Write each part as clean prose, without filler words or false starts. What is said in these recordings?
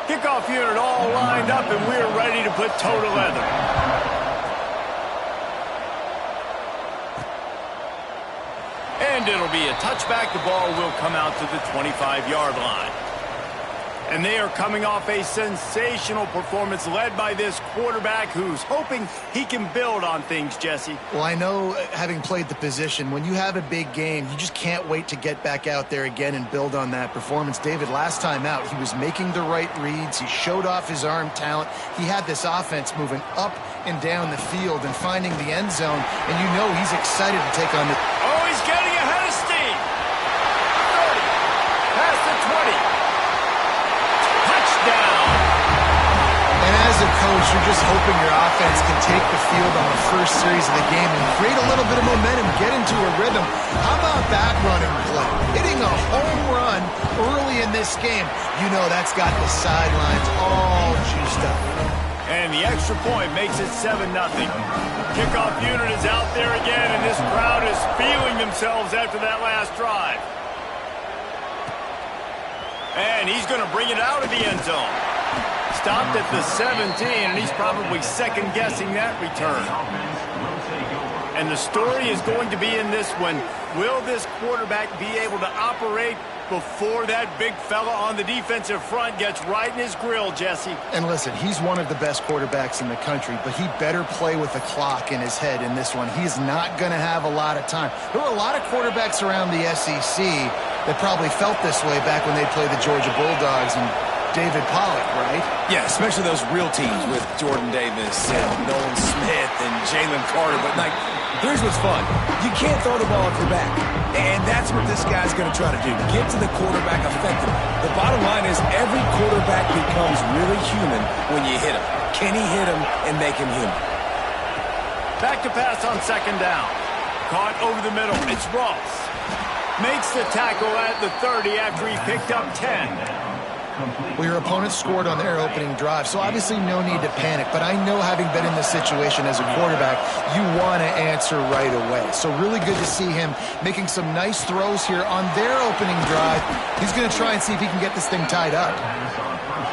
Kickoff unit all lined up, and we're ready to put toe to leather. And it'll be a touchback. The ball will come out to the 25-yard line. And they are coming off a sensational performance led by this quarterback who's hoping he can build on things, Jesse. Well, I know, having played the position, when you have a big game, you just can't wait to get back out there again and build on that performance. David, last time out, he was making the right reads. He showed off his arm talent. He had this offense moving up and down the field and finding the end zone. And you know he's excited to take on the... Oh, he's getting ahead of steam. 30, past the 20. And as a coach, you're just hoping your offense can take the field on the first series of the game and create a little bit of momentum, get into a rhythm. How about that running play? Hitting a home run early in this game. You know that's got the sidelines all juiced up. And the extra point makes it 7-0. Kickoff unit is out there again, and this crowd is feeling themselves after that last drive. And he's going to bring it out of the end zone. Stopped at the 17, and he's probably second-guessing that return. And the story is going to be in this one. Will this quarterback be able to operate before that big fella on the defensive front gets right in his grill, Jesse? And listen, he's one of the best quarterbacks in the country, but he better play with the clock in his head in this one. He's not going to have a lot of time. There were a lot of quarterbacks around the SEC that probably felt this way back when they played the Georgia Bulldogs and David Pollock, right? Yeah, especially those real teams with Jordan Davis and Nolan Smith and Jalen Carter. But, like, here's what's fun. You can't throw the ball off your back. And that's what this guy's going to try to do. Get to the quarterback effectively. The bottom line is every quarterback becomes really human when you hit him. Can he hit him and make him human? Back to pass on second down. Caught over the middle. It's Ross. Makes the tackle at the 30 after he picked up 10. Well, your opponent scored on their opening drive, so obviously no need to panic. But I know, having been in this situation as a quarterback, you want to answer right away. So really good to see him making some nice throws here on their opening drive. He's going to try and see if he can get this thing tied up.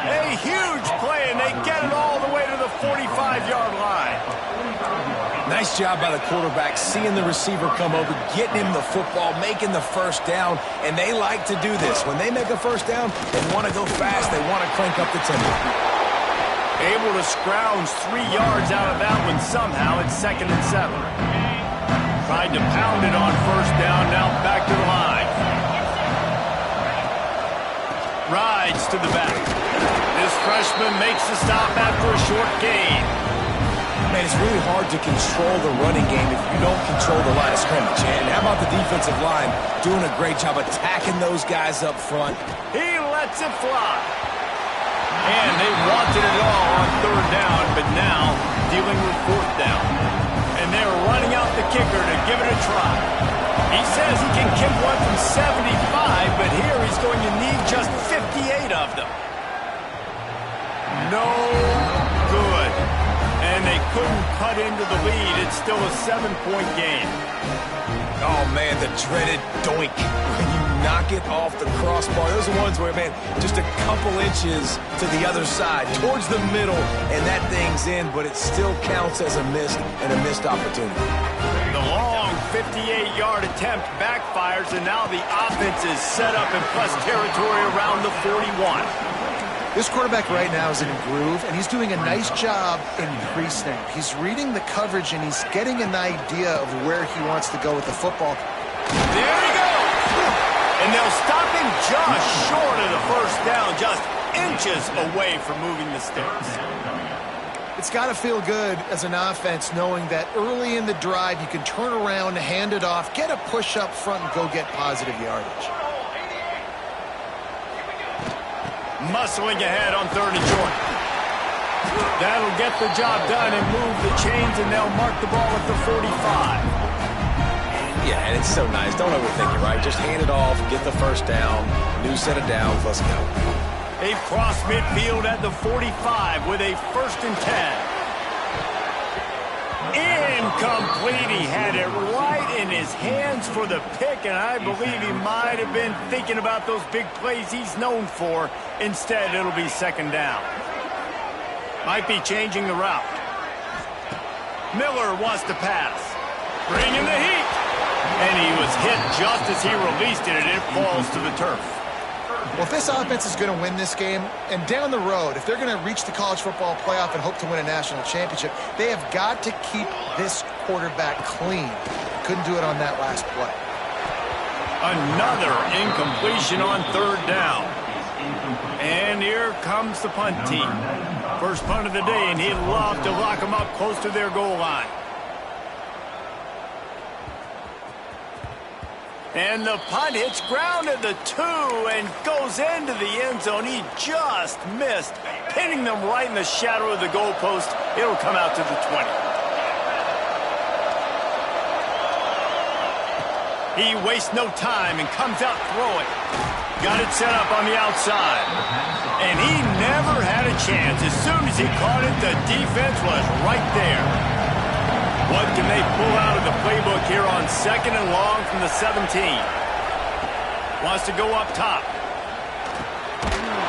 A huge play, and they get it all the way to the 45-yard line. Nice job by the quarterback, seeing the receiver come over, getting him the football, making the first down, and they like to do this. When they make a first down, they want to go fast, they want to crank up the tempo. Able to scrounge 3 yards out of that one somehow. It's 2nd and 7. Tried to pound it on first down, now back to the line. Rides to the back. This freshman makes the stop after a short gain. Man, it's really hard to control the running game if you don't control the line of scrimmage. And how about the defensive line doing a great job attacking those guys up front? He lets it fly. And they wanted it all on third down, but now dealing with fourth down. And they're running out the kicker to give it a try. He says he can kick one from 75, but here he's going to need just 58 of them. No good. And they couldn't cut into the lead. It's still a 7-point game. Oh, man, the dreaded doink. When you knock it off the crossbar. Those are ones where, man, just a couple inches to the other side, towards the middle, and that thing's in, but it still counts as a missed and a missed opportunity. The long 58-yard attempt backfires, and now the offense is set up in plus territory around the 41. This quarterback right now is in a groove, and he's doing a nice job in pre-snap. He's reading the coverage, and he's getting an idea of where he wants to go with the football. There he goes! And they'll stop him just short of the first down, just inches away from moving the sticks. It's got to feel good as an offense knowing that early in the drive you can turn around, hand it off, get a push up front, and go get positive yardage. Muscling ahead on third and short. That'll get the job done and move the chains, and they'll mark the ball at the 45. Yeah, and it's so nice. Don't overthink it, right? Just hand it off, get the first down, new set of downs, let's go. They've crossed midfield at the 45 with a 1st and 10. Incomplete. He had it right in his hands for the pick, and I believe he might have been thinking about those big plays he's known for. Instead, it'll be second down. Might be changing the route. Miller wants to pass. Bringing the heat. And he was hit just as he released it, and it falls to the turf. Well, if this offense is going to win this game, and down the road, if they're going to reach the college football playoff and hope to win a national championship, they have got to keep this quarterback clean. Couldn't do it on that last play. Another incompletion on third down. And here comes the punt team. First punt of the day, and he'd love to lock them up close to their goal line. And the punt hits ground at the 2 and goes into the end zone. He just missed, pinning them right in the shadow of the goalpost. It'll come out to the 20. He wastes no time and comes out throwing. Got it set up on the outside. And he never had a chance. As soon as he caught it, the defense was right there. What can they pull out of the playbook here on second and long from the 17? Wants to go up top.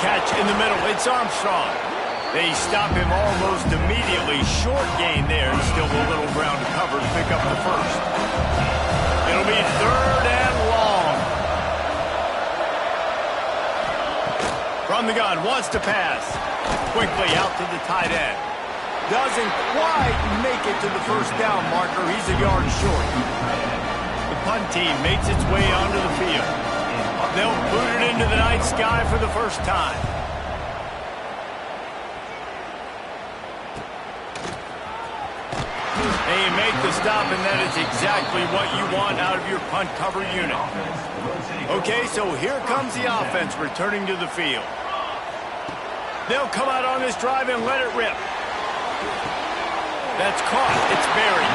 Catch in the middle. It's Armstrong. They stop him almost immediately. Short gain there. Still a little ground to cover to pick up the first. It'll be third and long. From the gun. Wants to pass. Quickly out to the tight end. Doesn't quite make it to the first down marker. He's a yard short. The punt team makes its way onto the field. They'll boot it into the night sky for the first time. They make the stop, and that is exactly what you want out of your punt cover unit. Okay, so here comes the offense returning to the field. They'll come out on this drive and let it rip. That's caught. It's buried.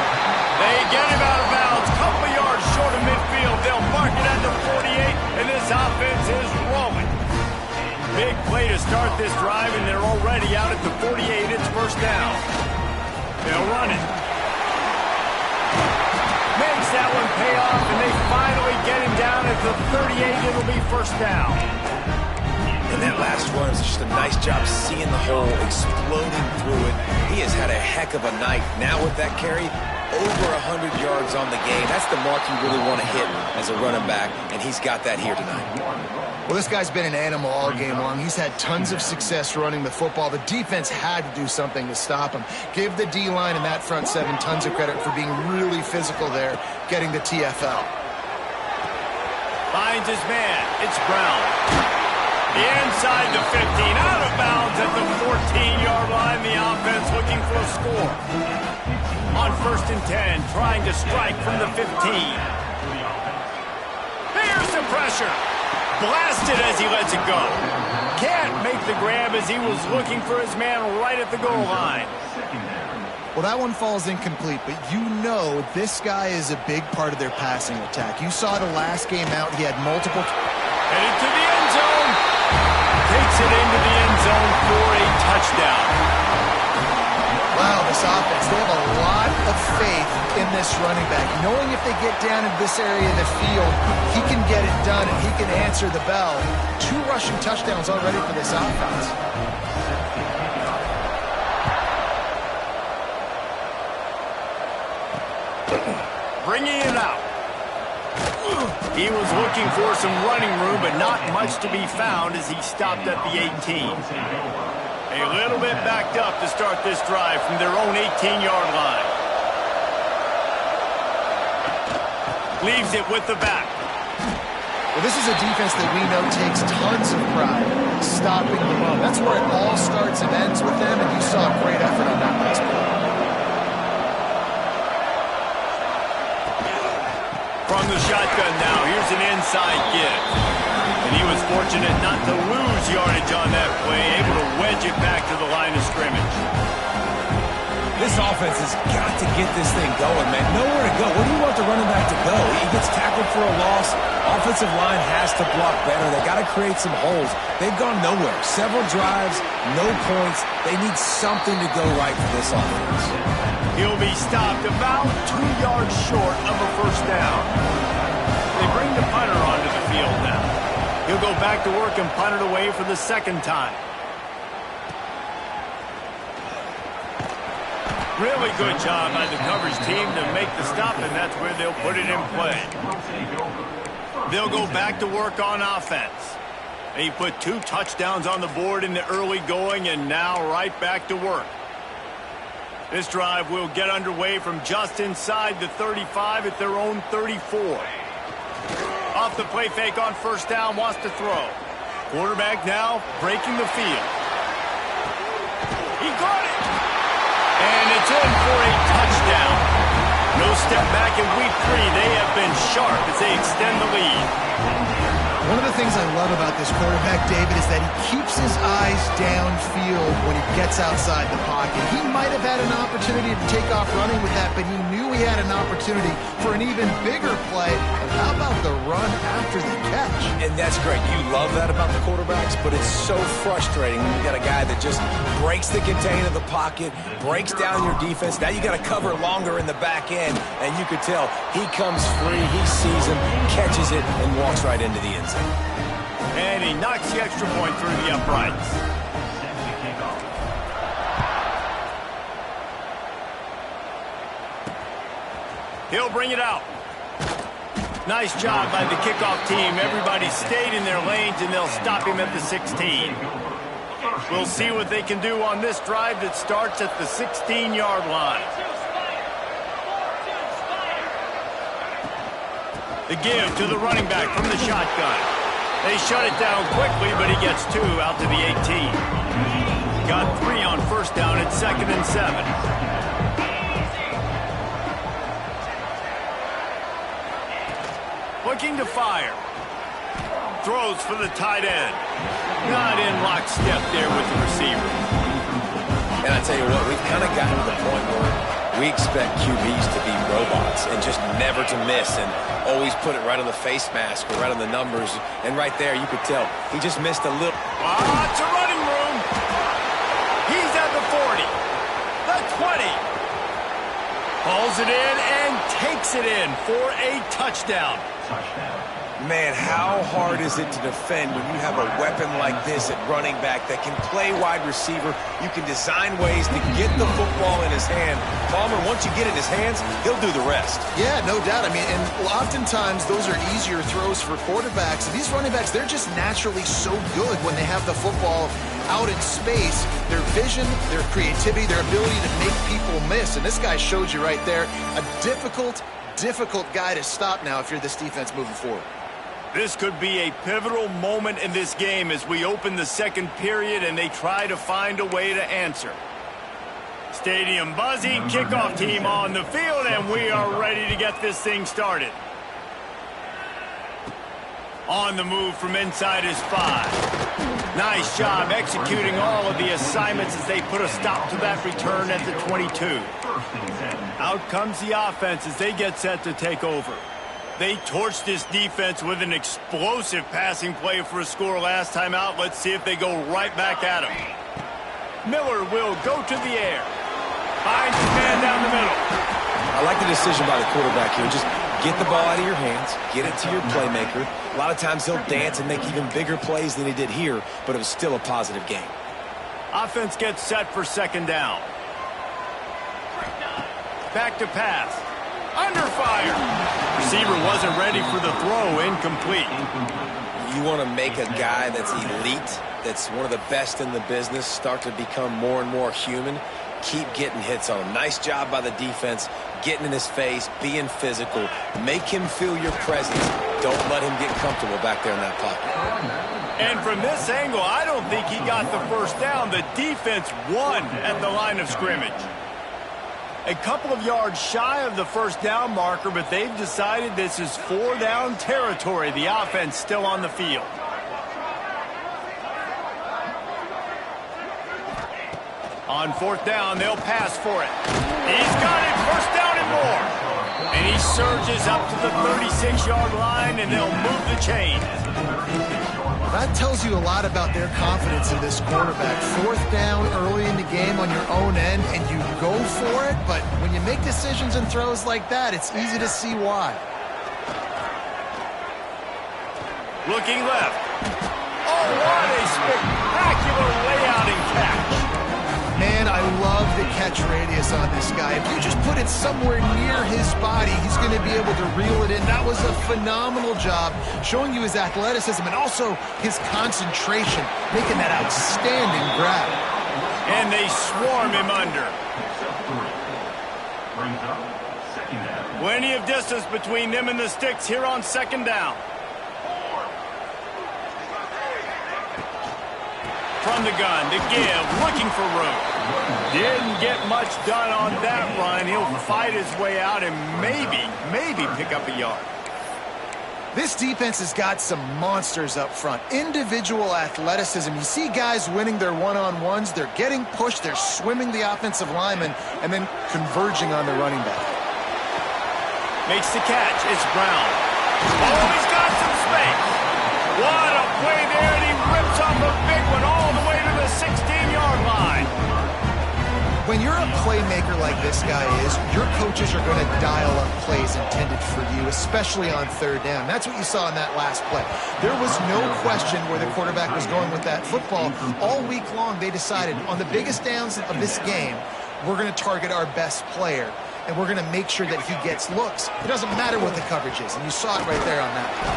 They get him out of bounds. Couple yards short of midfield. They'll mark it at the 48, and this offense is rolling. Big play to start this drive, and they're already out at the 48. It's first down. They'll run it. Makes that one pay off, and they finally get him down at the 38. It'll be first down. And that last run is just a nice job seeing the hole, exploding through it. He has had a heck of a night. Now with that carry, over 100 yards on the game. That's the mark you really want to hit as a running back, and he's got that here tonight. Well, this guy's been an animal all game long. He's had tons of success running the football. The defense had to do something to stop him. Give the D-line and that front seven tons of credit for being really physical there, getting the TFL. Finds his man. It's Brown. Inside the 15, out of bounds at the 14-yard line. The offense looking for a score. On first and 10, trying to strike from the 15. Here's the pressure. Blasted as he lets it go. Can't make the grab as he was looking for his man right at the goal line. Well, that one falls incomplete, but you know this guy is a big part of their passing attack. You saw the last game out, he had multiple... Headed to the end zone. Takes it into the end zone for a touchdown. Wow, this offense, they have a lot of faith in this running back. Knowing if they get down in this area of the field, he can get it done and he can answer the bell. 2 rushing touchdowns already for this offense. Bringing it out. He was looking for some running room, but not much to be found as he stopped at the 18. A little bit backed up to start this drive from their own 18-yard line. Leaves it with the back. Well, this is a defense that we know takes tons of pride stopping the run. That's where it all starts and ends with them, and you saw a great effort on that last play. From the shotgun now, here's an inside give. And he was fortunate not to lose yardage on that play, able to wedge it back to the line of scrimmage. This offense has got to get this thing going, man. Nowhere to go. Where do you want the running back to go? He gets tackled for a loss. Offensive line has to block better. They got to create some holes. They've gone nowhere. Several drives, no points. They need something to go right for this offense. He'll be stopped about 2 yards short of a first down. They bring the punter onto the field now. He'll go back to work and punt it away for the second time. Really good job by the coverage team to make the stop, and that's where they'll put it in play. They'll go back to work on offense. He put 2 touchdowns on the board in the early going, and now right back to work. This drive will get underway from just inside the 35 at their own 34. Off the play fake on first down, wants to throw. Quarterback now breaking the field. He got it! And it's in for a touchdown. No step back in week 3. They have been sharp as they extend the lead. One of the things I love about this quarterback, David, is that he keeps his eyes downfield when he gets outside the pocket. He might have had an opportunity to take off running with that, but he knew he had an opportunity for an even bigger play. And how about the run after the catch? And that's great. You love that about the quarterbacks, but it's so frustrating when you got a guy that just breaks the contain of the pocket, breaks down your defense. Now you got to cover longer in the back end, and you could tell he comes free, he sees him, catches it, and walks right into the end zone. And he knocks the extra point through the uprights. He'll bring it out. Nice job by the kickoff team. Everybody stayed in their lanes, and they'll stop him at the 16. We'll see what they can do on this drive that starts at the 16-yard line. The give to the running back from the shotgun. They shut it down quickly, but he gets 2 out to the 18. Got 3 on first down at 2nd and 7. Looking to fire. Throws for the tight end. Not in lockstep there with the receiver. And I tell you what, we've kind of gotten to the point where we expect QBs to be robots and just never to miss and always put it right on the face mask or right on the numbers. And right there, you could tell he just missed a little. It's a running room. He's at the 40, the 20. Hauls it in and takes it in for a touchdown. Man, how hard is it to defend when you have a weapon like this at running back that can play wide receiver? You can design ways to get the football in his hand. Palmer, once you get it in his hands, he'll do the rest. Yeah, no doubt. I mean, and oftentimes those are easier throws for quarterbacks. These running backs, they're just naturally so good when they have the football out in space. Their vision, their creativity, their ability to make people miss. And this guy showed you right there, a difficult guy to stop now if you're this defense moving forward. This could be a pivotal moment in this game as we open the second period and they try to find a way to answer. Stadium buzzing, kickoff team on the field, and we are ready to get this thing started. On the move from inside his 5. Nice job executing all of the assignments as they put a stop to that return at the 22. Out comes the offense as they get set to take over. They torched this defense with an explosive passing play for a score last time out. Let's see if they go right back at him. Miller will go to the air. Finds his man down the middle. I like the decision by the quarterback here. Just get the ball out of your hands, get it to your playmaker. A lot of times he'll dance and make even bigger plays than he did here, but it was still a positive game. Offense gets set for second down. Back to pass. Under fire. Receiver wasn't ready for the throw. Incomplete. You want to make a guy that's elite, that's one of the best in the business, start to become more and more human. Keep getting hits on him. Nice job by the defense, getting in his face, being physical. Make him feel your presence. Don't let him get comfortable back there in that pocket. And from this angle, I don't think he got the first down. The defense won at the line of scrimmage. A couple of yards shy of the first down marker, but they've decided this is 4-down territory. The offense still on the field. On fourth down, they'll pass for it. He's got it, first down and more. And he surges up to the 36-yard line, and they'll move the chain. That tells you a lot about their confidence in this quarterback. Fourth down early in the game on your own end, and you go for it, but when you make decisions and throws like that, it's easy to see why. Looking left. Oh, what a spectacular layout and catch. Man, I love the catch radius on this guy. If you just put it somewhere near his body, he's going to be able to reel it in. That was a phenomenal job, showing you his athleticism and also his concentration, making that outstanding grab. And they swarm him under. Plenty of distance between them and the sticks here on second down. From the gun, to give, looking for room. Didn't get much done on that run. He'll fight his way out and maybe pick up a yard. This defense has got some monsters up front. Individual athleticism. You see guys winning their one-on-ones. They're getting pushed. They're swimming the offensive lineman and then converging on the running back. Makes the catch. It's Brown. Oh, he's got some space. What a play there, and he rips off a big one all the way to the 16-yard line. When you're a playmaker like this guy is, your coaches are going to dial up plays intended for you, especially on third down. That's what you saw in that last play. There was no question where the quarterback was going with that football. All week long, they decided on the biggest downs of this game, we're going to target our best player, and we're going to make sure that he gets looks. It doesn't matter what the coverage is, and you saw it right there on that play.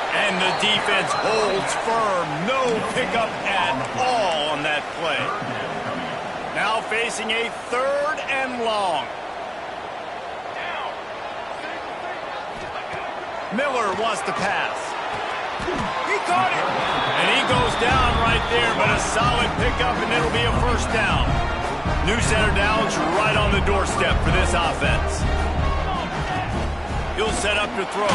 And the defense holds firm. No pickup at all on that play. Now facing a third and long. Miller wants to pass. He caught it. And he goes down right there, but a solid pickup, and it'll be a first down. New center down's right on the doorstep for this offense. He'll set up to throw.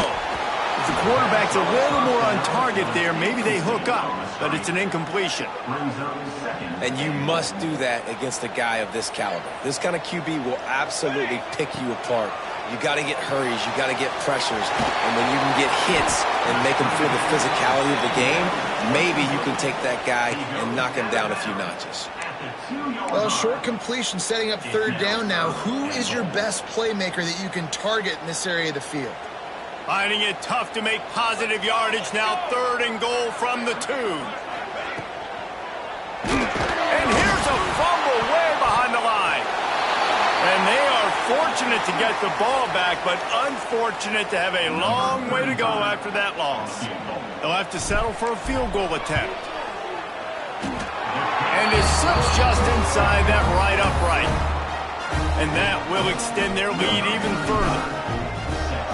If the quarterback's a little more on target there, maybe they hook up, but it's an incompletion. And you must do that against a guy of this caliber. This kind of QB will absolutely pick you apart. You got to get hurries, you got to get pressures, and when you can get hits and make him feel the physicality of the game, maybe you can take that guy and knock him down a few notches. Well, short completion setting up third down now. Who is your best playmaker that you can target in this area of the field? Finding it tough to make positive yardage now. Third and goal from the 2. And here's a fumble way behind the line. And they are fortunate to get the ball back, but unfortunate to have a long way to go after that loss. They'll have to settle for a field goal attempt. And it slips just inside that right upright. And that will extend their lead even further.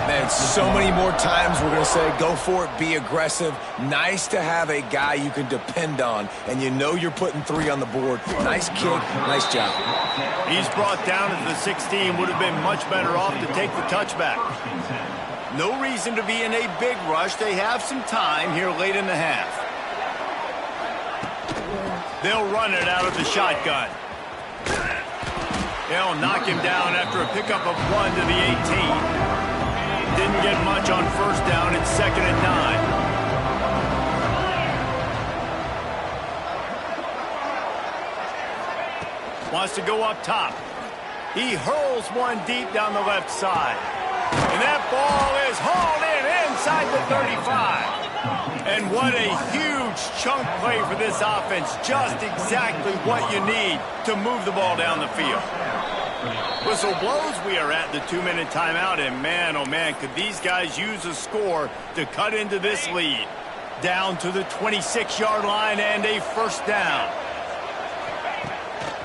Man, so many more times we're going to say, go for it, be aggressive. Nice to have a guy you can depend on, and you know you're putting 3 on the board. Nice kick, nice job. He's brought down at the 16. Would have been much better off to take the touchback. No reason to be in a big rush. They have some time here late in the half. They'll run it out of the shotgun. They'll knock him down after a pickup of 1 to the 18. Didn't get much on first down. It's 2nd and 9. Wants to go up top. He hurls one deep down the left side. And that ball is hauled in inside the 35. And what a huge chunk play for this offense. Just exactly what you need to move the ball down the field. Whistle blows. We are at the 2-minute timeout, and man, oh man, could these guys use a score to cut into this lead. Down to the 26-yard line and a first down.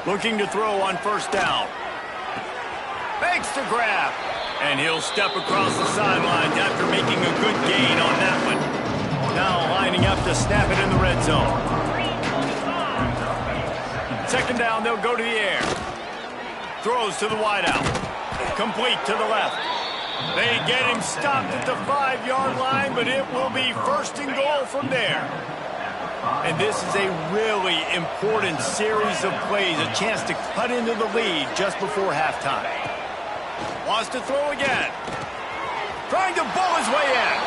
Looking to throw on first down. Makes the grab, and he'll step across the sidelines after making a good gain on that one. Now lining up to snap it in the red zone. 2nd down, they'll go to the air. Throws to the wideout. Complete to the left. They get him stopped at the 5-yard line, but it will be 1st and goal from there. And this is a really important series of plays, a chance to cut into the lead just before halftime. Wants to throw again. Trying to bull his way in.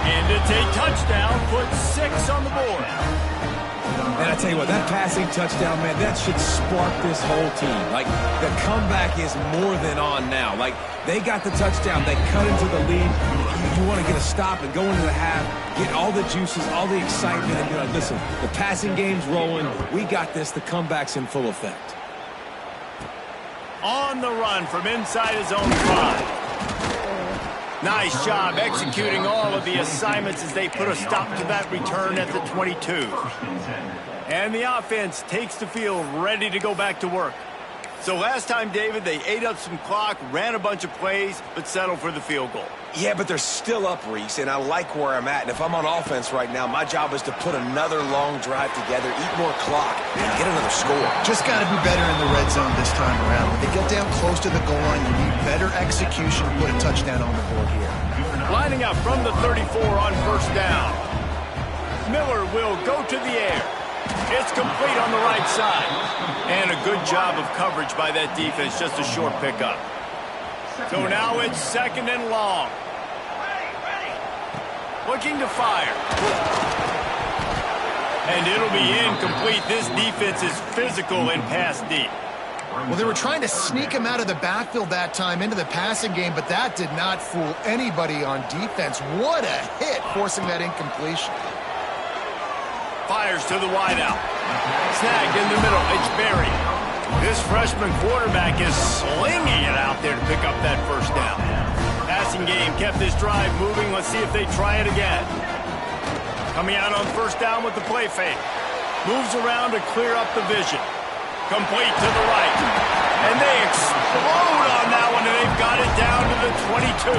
And it's a touchdown, put 6 on the board. And I tell you what, that passing touchdown, man, that should spark this whole team. Like, the comeback is more than on now. Like, they got the touchdown. They cut into the lead. You want to get a stop and go into the half, get all the juices, all the excitement, and be like, listen, the passing game's rolling. We got this. The comeback's in full effect. On the run from inside his own 5. Nice job executing all of the assignments as they put a stop to that return at the 22. And the offense takes the field ready to go back to work. So last time, David, they ate up some clock, ran a bunch of plays, but settled for the field goal. Yeah, but they're still up, Reese, and I like where I'm at. And if I'm on offense right now, my job is to put another long drive together, eat more clock, and get another score. Just got to be better in the red zone this time around. When they get down close to the goal line, you need better execution to put a touchdown on the board here. Lining up from the 34 on first down. Miller will go to the air. It's complete on the right side. And a good job of coverage by that defense, just a short pickup. So now it's 2nd and long. Looking to fire. And it'll be incomplete. This defense is physical and pass deep. Well, they were trying to sneak him out of the backfield that time into the passing game, but that did not fool anybody on defense. What a hit, forcing that incompletion. Fires to the wideout. Snagged in the middle. It's Berry. This freshman quarterback is slinging it out there to pick up that first down. Passing game kept this drive moving. Let's see if they try it again. Coming out on first down with the play fake. Moves around to clear up the vision. Complete to the right. And they explode on that one, and they've got it down to the 22.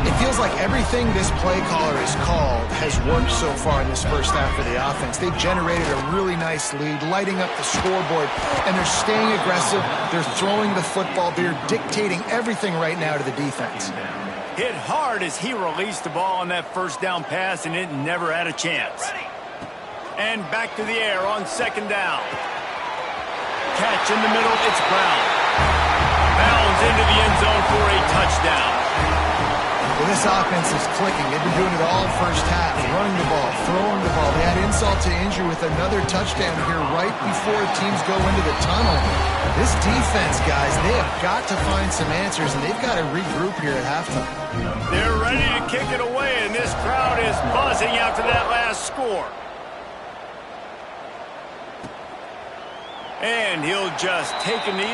It feels like everything this play caller has called has worked so far in this first half for the offense. They've generated a really nice lead, lighting up the scoreboard, and they're staying aggressive. They're throwing the football. They're dictating everything right now to the defense. Hit hard as he released the ball on that first down pass, and it never had a chance. And back to the air on 2nd down. Catch in the middle, it's Brown. Bounds into the end zone for a touchdown. Well, this offense is clicking. They've been doing it all first half, running the ball, throwing the ball. They had insult to injury with another touchdown here right before teams go into the tunnel. This defense, guys, they have got to find some answers, and they've got to regroup here at halftime. They're ready to kick it away, and this crowd is buzzing after that last score. And he'll just take a knee.